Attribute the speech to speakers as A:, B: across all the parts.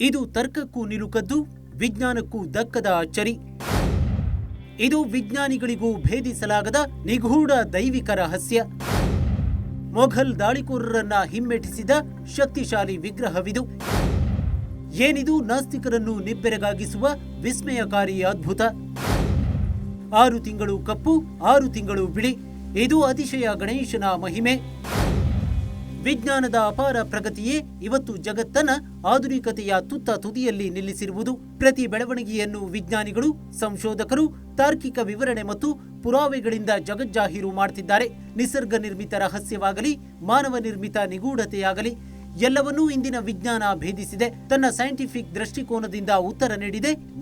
A: ಇದು ತರ್ಕಕ್ಕೂ ನಿಲುಕದ್ದು, ವಿಜ್ಞಾನಕ್ಕೂ ದಕ್ಕದ ಅಚ್ಚರಿ. ಇದು ವಿಜ್ಞಾನಿಗಳಿಗೂ ಭೇದಿಸಲಾಗದ ನಿಗೂಢ ದೈವಿಕ ರಹಸ್ಯ. ಮೊಘಲ್ ದಾಳಿಕೋರರನ್ನ ಹಿಮ್ಮೆಟ್ಟಿಸಿದ ಶಕ್ತಿಶಾಲಿ ವಿಗ್ರಹವಿದು. ಏನಿದು ನಾಸ್ತಿಕರನ್ನು ನಿಬ್ಬೆರಗಾಗಿಸುವ ವಿಸ್ಮಯಕಾರಿ ಅದ್ಭುತ. 6 ತಿಂಗಳು ಕಪ್ಪು, 6 ತಿಂಗಳು ಬಿಳಿ. ಇದು ಅತಿಶಯ ಗಣೇಶನ ಮಹಿಮೆ. ವಿಜ್ಞಾನದ ಅಪಾರ ಪ್ರಗತಿಯೇ ಇವತ್ತು ಜಗತ್ತನ್ನ ಆಧುನಿಕತೆಯ ತುತ್ತ ತುದಿಯಲ್ಲಿ ನಿಲ್ಲಿಸಿರುವುದು. ಪ್ರತಿ ಬೆಳವಣಿಗೆಯನ್ನು ವಿಜ್ಞಾನಿಗಳು, ಸಂಶೋಧಕರು ತಾರ್ಕಿಕ ವಿವರಣೆ ಮತ್ತು ಪುರಾವೆಗಳಿಂದ ಜಗಜ್ಜಾಹೀರು ಮಾಡುತ್ತಿದ್ದಾರೆ. ನಿಸರ್ಗ ನಿರ್ಮಿತ ರಹಸ್ಯವಾಗಲಿ, ಮಾನವ ನಿರ್ಮಿತ ನಿಗೂಢತೆಯಾಗಲಿ, ಎಲ್ಲವನ್ನೂ ಇಂದಿನ ವಿಜ್ಞಾನ ಭೇದಿಸಿದೆ. ತನ್ನ ಸೈಂಟಿಫಿಕ್ ದೃಷ್ಟಿಕೋನದಿಂದ ಉತ್ತರ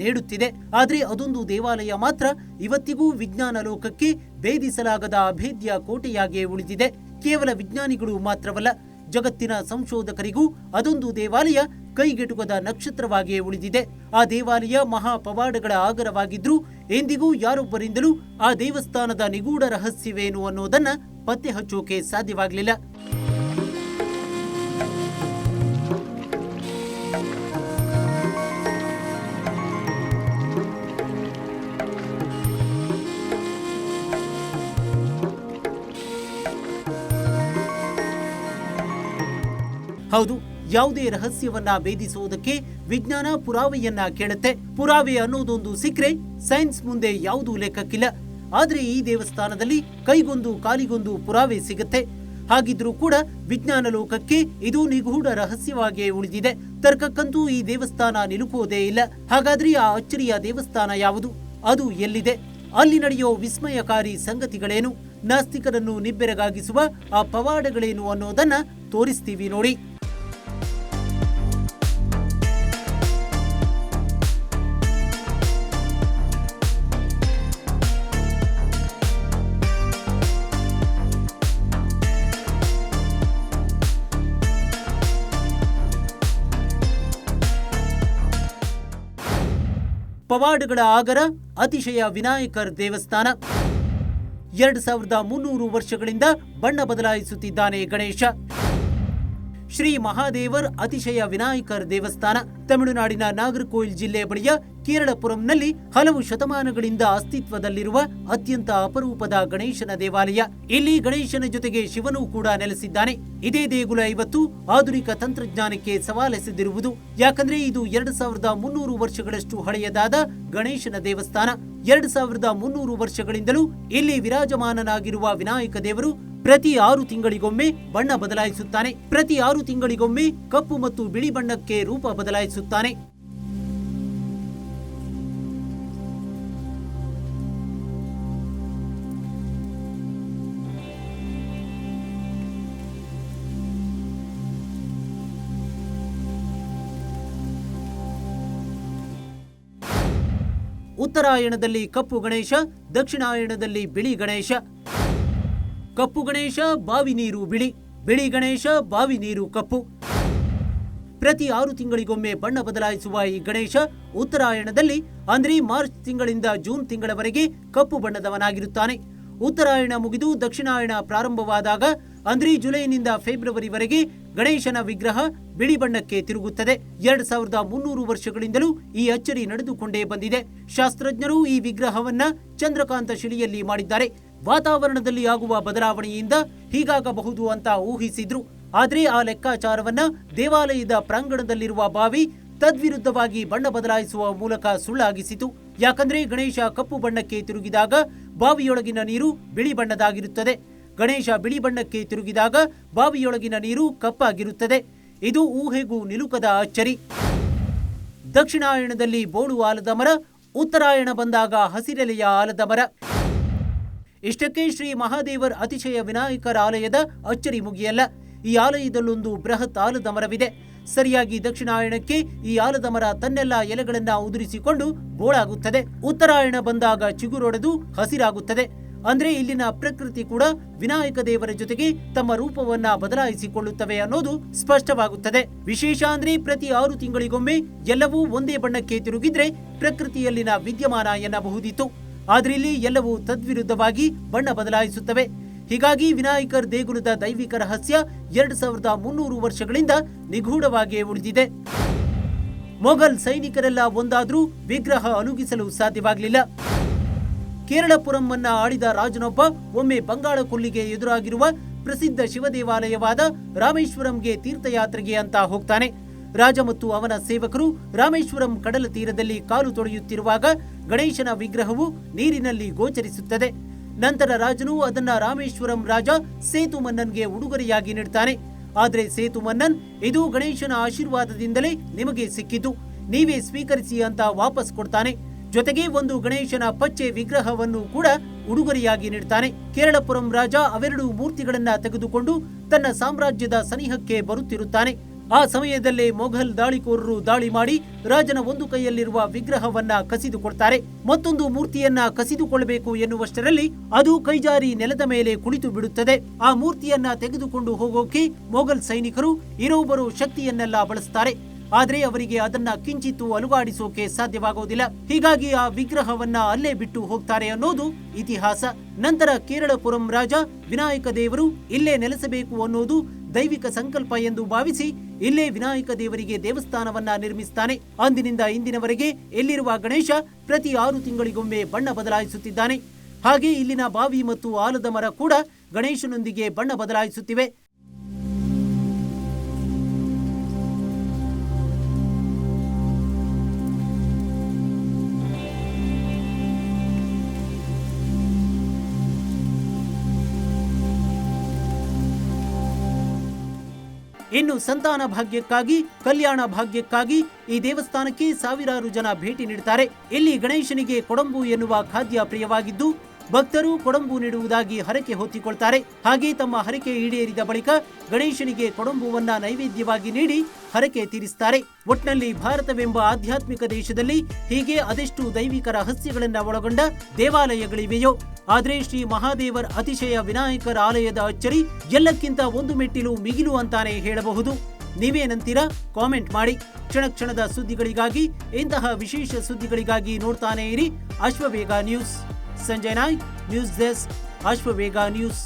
A: ನೀಡುತ್ತಿದೆ. ಆದರೆ ಅದೊಂದು ದೇವಾಲಯ ಮಾತ್ರ ಇವತ್ತಿಗೂ ವಿಜ್ಞಾನ ಲೋಕಕ್ಕೆ ಭೇದಿಸಲಾಗದ ಅಭೇದ್ಯ ಕೋಟೆಯಾಗಿಯೇ ಉಳಿದಿದೆ. ಕೇವಲ ವಿಜ್ಞಾನಿಗಳು ಮಾತ್ರವಲ್ಲ, ಜಗತ್ತಿನ ಸಂಶೋಧಕರಿಗೂ ಅದೊಂದು ದೇವಾಲಯ ಕೈಗೆಟುಕದ ನಕ್ಷತ್ರವಾಗಿಯೇ ಉಳಿದಿದೆ. ಆ ದೇವಾಲಯ ಮಹಾ ಪವಾಡಗಳ ಆಗರವಾಗಿದ್ರೂ ಎಂದಿಗೂ ಯಾರೊಬ್ಬರಿಂದಲೂ ಆ ದೇವಸ್ಥಾನದ ನಿಗೂಢ ರಹಸ್ಯವೇನು ಅನ್ನೋದನ್ನ ಪತ್ತೆ ಹಚ್ಚೋಕೆ ಸಾಧ್ಯವಾಗಲಿಲ್ಲ. ಹೌದು, ಯಾವುದೇ ರಹಸ್ಯವನ್ನ ಭೇದಿಸುವುದಕ್ಕೆ ವಿಜ್ಞಾನ ಪುರಾವೆಯನ್ನ ಕೇಳುತ್ತೆ. ಪುರಾವೆ ಅನ್ನೋದೊಂದು ಸಿಕ್ಕರೆ ಸೈನ್ಸ್ ಮುಂದೆ ಯಾವುದೂ ಲೆಕ್ಕಕ್ಕಿಲ್ಲ. ಆದ್ರೆ ಈ ದೇವಸ್ಥಾನದಲ್ಲಿ ಕೈಗೊಂದು ಕಾಲಿಗೊಂದು ಪುರಾವೆ ಸಿಗುತ್ತೆ. ಹಾಗಿದ್ರೂ ಕೂಡ ವಿಜ್ಞಾನ ಲೋಕಕ್ಕೆ ಇದು ನಿಗೂಢ ರಹಸ್ಯವಾಗಿಯೇ ಉಳಿದಿದೆ. ತರ್ಕಕ್ಕಂತೂ ಈ ದೇವಸ್ಥಾನ ನಿಲುಕುವುದೇ ಇಲ್ಲ. ಹಾಗಾದ್ರೆ ಆ ಅಚ್ಚರಿಯ ದೇವಸ್ಥಾನ ಯಾವುದು? ಅದು ಎಲ್ಲಿದೆ? ಅಲ್ಲಿ ನಡೆಯೋ ವಿಸ್ಮಯಕಾರಿ ಸಂಗತಿಗಳೇನು? ನಾಸ್ತಿಕರನ್ನು ನಿಬ್ಬೆರಗಾಗಿಸುವ ಆ ಪವಾಡಗಳೇನು ಅನ್ನೋದನ್ನ ತೋರಿಸ್ತೀವಿ ನೋಡಿ. ಪವಾಡಗಳ ಆಗರ ಅತಿಶಯ ವಿನಾಯಕರ್ ದೇವಸ್ಥಾನ. 2300 ವರ್ಷಗಳಿಂದ ಬಣ್ಣ ಬದಲಾಯಿಸುತ್ತಿದ್ದಾನೆ ಗಣೇಶ. ಶ್ರೀ ಮಹಾದೇವರ್ ಅತಿಶಯ ವಿನಾಯಕರ್ ದೇವಸ್ಥಾನ ತಮಿಳುನಾಡಿನ ನಾಗರ್ಕೋಯಿಲ್ ಜಿಲ್ಲೆ ಬಳಿಯ ಕೇರಳಪುರಂನಲ್ಲಿ ಹಲವು ಶತಮಾನಗಳಿಂದ ಅಸ್ತಿತ್ವದಲ್ಲಿರುವ ಅತ್ಯಂತ ಅಪರೂಪದ ಗಣೇಶನ ದೇವಾಲಯ. ಇಲ್ಲಿ ಗಣೇಶನ ಜೊತೆಗೆ ಶಿವನೂ ಕೂಡ ನೆಲೆಸಿದ್ದಾನೆ. ಇದೇ ದೇಗುಲ ಇವತ್ತು ಆಧುನಿಕ ತಂತ್ರಜ್ಞಾನಕ್ಕೆ ಸವಾಲೆಸೆದಿರುವುದು. ಯಾಕಂದ್ರೆ ಇದು 2300 ವರ್ಷಗಳಷ್ಟು ಹಳೆಯದಾದ ಗಣೇಶನ ದೇವಸ್ಥಾನ. 2300 ವರ್ಷಗಳಿಂದಲೂ ಇಲ್ಲಿ ವಿರಾಜಮಾನನಾಗಿರುವ ವಿನಾಯಕ ದೇವರು ಪ್ರತಿ 6 ತಿಂಗಳಿಗೊಮ್ಮೆ ಬಣ್ಣ ಬದಲಾಯಿಸುತ್ತಾನೆ. ಪ್ರತಿ 6 ತಿಂಗಳಿಗೊಮ್ಮೆ ಕಪ್ಪು ಮತ್ತು ಬಿಳಿ ಬಣ್ಣಕ್ಕೆ ರೂಪ ಬದಲಾಯಿಸುತ್ತಾನೆ. ಉತ್ತರಾಯಣದಲ್ಲಿ ಕಪ್ಪು ಗಣೇಶ, ದಕ್ಷಿಣಾಯಣದಲ್ಲಿ ಬಿಳಿ ಗಣೇಶ. ಕಪ್ಪು ಗಣೇಶ ಬಾವಿ ನೀರು ಬಿಳಿ, ಬಿಳಿ ಗಣೇಶ ಬಾವಿ ನೀರು ಕಪ್ಪು. ಪ್ರತಿ 6 ತಿಂಗಳಿಗೊಮ್ಮೆ ಬಣ್ಣ ಬದಲಾಯಿಸುವ ಈ ಗಣೇಶ ಉತ್ತರಾಯಣದಲ್ಲಿ ಅಂದ್ರೆ ಮಾರ್ಚ್ ತಿಂಗಳಿಂದ ಜೂನ್ ತಿಂಗಳವರೆಗೆ ಕಪ್ಪು ಬಣ್ಣದವನಾಗಿರುತ್ತಾನೆ. ಉತ್ತರಾಯಣ ಮುಗಿದು ದಕ್ಷಿಣಾಯಣ ಪ್ರಾರಂಭವಾದಾಗ ಅಂದ್ರೆ ಜುಲೈನಿಂದ ಫೆಬ್ರವರಿವರೆಗೆ ಗಣೇಶನ ವಿಗ್ರಹ ಬಿಳಿ ಬಣ್ಣಕ್ಕೆ ತಿರುಗುತ್ತದೆ. 2300 ವರ್ಷಗಳಿಂದಲೂ ಈ ಅಚ್ಚರಿ ನಡೆದುಕೊಂಡೇ ಬಂದಿದೆ. ಶಾಸ್ತ್ರಜ್ಞರು ಈ ವಿಗ್ರಹವನ್ನ ಚಂದ್ರಕಾಂತ ಶಿಲೆಯಲ್ಲಿ ಮಾಡಿದ್ದಾರೆ. ವಾತಾವರಣದಲ್ಲಿ ಆಗುವ ಬದಲಾವಣೆಯಿಂದ ಹೀಗಾಗಬಹುದು ಅಂತ ಊಹಿಸಿದ್ರು. ಆದ್ರೆ ಆ ಲೆಕ್ಕಾಚಾರವನ್ನ ದೇವಾಲಯದ ಪ್ರಾಂಗಣದಲ್ಲಿರುವ ಬಾವಿ ತದ್ವಿರುದ್ಧವಾಗಿ ಬಣ್ಣ ಬದಲಾಯಿಸುವ ಮೂಲಕ ಸುಳ್ಳಾಗಿಸಿತು. ಯಾಕಂದ್ರೆ ಗಣೇಶ ಕಪ್ಪು ಬಣ್ಣಕ್ಕೆ ತಿರುಗಿದಾಗ ಬಾವಿಯೊಳಗಿನ ನೀರು ಬಿಳಿ ಬಣ್ಣದಾಗಿರುತ್ತದೆ. ಗಣೇಶ ಬಿಳಿ ಬಣ್ಣಕ್ಕೆ ತಿರುಗಿದಾಗ ಬಾವಿಯೊಳಗಿನ ನೀರು ಕಪ್ಪಾಗಿರುತ್ತದೆ. ಇದು ಊಹೆಗೂ ನಿಲುಕದ ಅಚ್ಚರಿ. ದಕ್ಷಿಣಾಯಣದಲ್ಲಿ ಬೋಳು ಆಲದ ಮರ, ಉತ್ತರಾಯಣ ಬಂದಾಗ ಹಸಿರೆಲೆಯ ಆಲದ ಮರ. ಇಷ್ಟಕ್ಕೆ ಶ್ರೀ ಮಹಾದೇವರ್ ಅತಿಶಯ ವಿನಾಯಕರ ಆಲಯದ ಅಚ್ಚರಿ ಮುಗಿಯಲ್ಲ. ಈ ಆಲಯದಲ್ಲೊಂದು ಬೃಹತ್ ಆಲದ ಮರವಿದೆ. ಸರಿಯಾಗಿ ದಕ್ಷಿಣಾಯಣಕ್ಕೆ ಈ ಆಲದ ಮರ ತನ್ನೆಲ್ಲ ಎಲೆಗಳನ್ನ ಉದುರಿಸಿಕೊಂಡು ಬೋಳಾಗುತ್ತದೆ. ಉತ್ತರಾಯಣ ಬಂದಾಗ ಚಿಗುರೊಡೆದು ಹಸಿರಾಗುತ್ತದೆ. ಅಂದ್ರೆ ಇಲ್ಲಿನ ಪ್ರಕೃತಿ ಕೂಡ ವಿನಾಯಕ ದೇವರ ಜೊತೆಗೆ ತಮ್ಮ ರೂಪವನ್ನ ಬದಲಾಯಿಸಿಕೊಳ್ಳುತ್ತವೆ ಅನ್ನೋದು ಸ್ಪಷ್ಟವಾಗುತ್ತದೆ. ವಿಶೇಷ ಅಂದ್ರೆ ಪ್ರತಿ 6 ತಿಂಗಳಿಗೊಮ್ಮೆ ಎಲ್ಲವೂ ಒಂದೇ ಬಣ್ಣಕ್ಕೆ ತಿರುಗಿದ್ರೆ ಪ್ರಕೃತಿಯಲ್ಲಿನ ವಿದ್ಯಮಾನ ಎನ್ನಬಹುದಿತ್ತು. ಆದ್ರೆ ಇಲ್ಲಿ ಎಲ್ಲವೂ ತದ್ವಿರುದ್ಧವಾಗಿ ಬಣ್ಣ ಬದಲಾಯಿಸುತ್ತವೆ. ಹೀಗಾಗಿ ವಿನಾಯಕರ್ ದೇಗುಲದ ದೈವಿಕ ರಹಸ್ಯ 2300 ವರ್ಷಗಳಿಂದ ನಿಗೂಢವಾಗಿಯೇ ಉಳಿದಿದೆ. ಮೊಘಲ್ ಸೈನಿಕರೆಲ್ಲ ಒಂದಾದ್ರೂ ವಿಗ್ರಹ ಅಲುಗಿಸಲು ಸಾಧ್ಯವಾಗಲಿಲ್ಲ. ಕೇರಳಪುರಂ ಆಳಿದ ರಾಜನೊಬ್ಬ ಒಮ್ಮೆ ಬಂಗಾಳ ಕೊಲ್ಲಿಗೆ ಎದುರಾಗಿರುವ ಪ್ರಸಿದ್ಧ ಶಿವ ದೇವಾಲಯವಾದ ರಾಮೇಶ್ವರಂಗೆ ತೀರ್ಥಯಾತ್ರೆಗೆ ಅಂತ ಹೋಗ್ತಾನೆ. ರಾಜ ಮತ್ತು ಅವನ ಸೇವಕರು ರಾಮೇಶ್ವರಂ ಕಡಲ ತೀರದಲ್ಲಿ ಕಾಲು ತೊಳೆಯುತ್ತಿರುವಾಗ ಗಣೇಶನ ವಿಗ್ರಹವು ನೀರಿನಲ್ಲಿ ಗೋಚರಿಸುತ್ತದೆ. ನಂತರ ರಾಜನು ಅದನ್ನ ರಾಮೇಶ್ವರಂ ರಾಜ ಸೇತು ಮನ್ನನ್ಗೆ ಉಡುಗೊರೆಯಾಗಿ ನೀಡ್ತಾನೆ. ಆದರೆ ಸೇತು ಮನ್ನನ್, ಇದು ಗಣೇಶನ ಆಶೀರ್ವಾದದಿಂದಲೇ ನಿಮಗೆ ಸಿಕ್ಕಿತು, ನೀವೇ ಸ್ವೀಕರಿಸಿ ಅಂತ ವಾಪಸ್ ಕೊಡ್ತಾನೆ. ಜೊತೆಗೆ ಒಂದು ಗಣೇಶನ ಪಚ್ಚೆ ವಿಗ್ರಹವನ್ನು ಕೂಡ ಉಡುಗೊರೆಯಾಗಿ ನೀಡ್ತಾನೆ. ಕೇರಳಪುರಂ ರಾಜ ಅವೆರಡು ಮೂರ್ತಿಗಳನ್ನ ತೆಗೆದುಕೊಂಡು ತನ್ನ ಸಾಮ್ರಾಜ್ಯದ ಸನಿಹಕ್ಕೆ ಬರುತ್ತಿರುತ್ತಾನೆ. ಆ ಸಮಯದಲ್ಲೇ ಮೊಘಲ್ ದಾಳಿಕೋರರು ದಾಳಿ ಮಾಡಿ ರಾಜನ ಒಂದು ಕೈಯಲ್ಲಿರುವ ವಿಗ್ರಹವನ್ನ ಕಸಿದುಕೊಳ್ತಾರೆ. ಮತ್ತೊಂದು ಮೂರ್ತಿಯನ್ನ ಕಸಿದುಕೊಳ್ಳಬೇಕು ಎನ್ನುವಷ್ಟರಲ್ಲಿ ಅದು ಕೈಜಾರಿ ನೆಲದ ಮೇಲೆ ಕುಳಿತು ಬಿಡುತ್ತದೆ. ಆ ಮೂರ್ತಿಯನ್ನ ತೆಗೆದುಕೊಂಡು ಹೋಗೋಕೆ ಮೊಘಲ್ ಸೈನಿಕರು ಇರೋಬರೋ ಶಕ್ತಿಯನ್ನೆಲ್ಲ ಬಳಸ್ತಾರೆ. ಆದ್ರೆ ಅವರಿಗೆ ಅದನ್ನ ಕಿಂಚಿತ್ತು ಅಲುಗಾಡಿಸೋಕೆ ಸಾಧ್ಯವಾಗೋದಿಲ್ಲ. ಹೀಗಾಗಿ ಆ ವಿಗ್ರಹವನ್ನ ಅಲ್ಲೇ ಬಿಟ್ಟು ಹೋಗ್ತಾರೆ ಅನ್ನೋದು ಇತಿಹಾಸ. ನಂತರ ಕೇರಳಪುರಂ ರಾಜ ವಿನಾಯಕ ದೇವರು ಇಲ್ಲೇ ನೆಲೆಸಬೇಕು ಅನ್ನೋದು ದೈವಿಕ ಸಂಕಲ್ಪ ಎಂದು ಭಾವಿಸಿ ಇಲ್ಲೇ ವಿನಾಯಕ ದೇವರಿಗೆ ದೇವಸ್ಥಾನವನ್ನ ನಿರ್ಮಿಸ್ತಾನೆ. ಅಂದಿನಿಂದ ಇಂದಿನವರೆಗೆ ಇಲ್ಲಿರುವ ಗಣೇಶ ಪ್ರತಿ 6 ತಿಂಗಳಿಗೊಮ್ಮೆ ಬಣ್ಣ ಬದಲಾಯಿಸುತ್ತಿದ್ದಾನೆ. ಹಾಗೆ ಇಲ್ಲಿನ ಬಾವಿ ಮತ್ತು ಆಲದ ಮರ ಕೂಡ ಗಣೇಶನೊಂದಿಗೆ ಬಣ್ಣ ಬದಲಾಯಿಸುತ್ತಿವೆ. ಇನ್ನು ಸಂತಾನ ಭಾಗ್ಯಕ್ಕಾಗಿ, ಕಲ್ಯಾಣ ಭಾಗ್ಯಕ್ಕಾಗಿ ಈ ದೇವಸ್ಥಾನಕ್ಕೆ ಸಾವಿರಾರು ಜನ ಭೇಟಿ ನೀಡುತ್ತಾರೆ. ಇಲ್ಲಿ ಗಣೇಶನಿಗೆ ಕೊಡಂಬು ಎನ್ನುವ ಖಾದ್ಯ ಪ್ರಿಯವಾಗಿದ್ದು ಭಕ್ತರು ಕೊಡಂಬು ನೀಡುವುದಾಗಿ ಹರಕೆ ಹೊತ್ತಿಕೊಳ್ತಾರೆ. ಹಾಗೆ ತಮ್ಮ ಹರಕೆ ಈಡೇರಿದ ಬಳಿಕ ಗಣೇಶನಿಗೆ ಕೊಡಂಬುವನ್ನ ನೈವೇದ್ಯವಾಗಿ ನೀಡಿ ಹರಕೆ ತೀರಿಸುತ್ತಾರೆ. ಒಟ್ನಲ್ಲಿ ಭಾರತವೆಂಬ ಆಧ್ಯಾತ್ಮಿಕ ದೇಶದಲ್ಲಿ ಹೀಗೆ ಅದೆಷ್ಟು ದೈವಿಕ ರಹಸ್ಯಗಳನ್ನ ಒಳಗೊಂಡ ದೇವಾಲಯಗಳಿವೆಯೋ. ಆದ್ರೆ ಶ್ರೀ ಮಹಾದೇವರ್ ಅತಿಶಯ ವಿನಾಯಕರ ಆಲಯದ ಅಚ್ಚರಿ ಎಲ್ಲಕ್ಕಿಂತ ಒಂದು ಮೆಟ್ಟಿಲು ಮಿಗಿಲು ಅಂತಾನೆ ಹೇಳಬಹುದು. ನೀವೇನಂತೀರಾ? ಕಾಮೆಂಟ್ ಮಾಡಿ. ಕ್ಷಣ ಕ್ಷಣದ ಸುದ್ದಿಗಳಿಗಾಗಿ, ಇಂತಹ ವಿಶೇಷ ಸುದ್ದಿಗಳಿಗಾಗಿ ನೋಡ್ತಾನೆ ಇರಿ Ashwavega news. Sanjay Naik, news desk, Ashwavega news.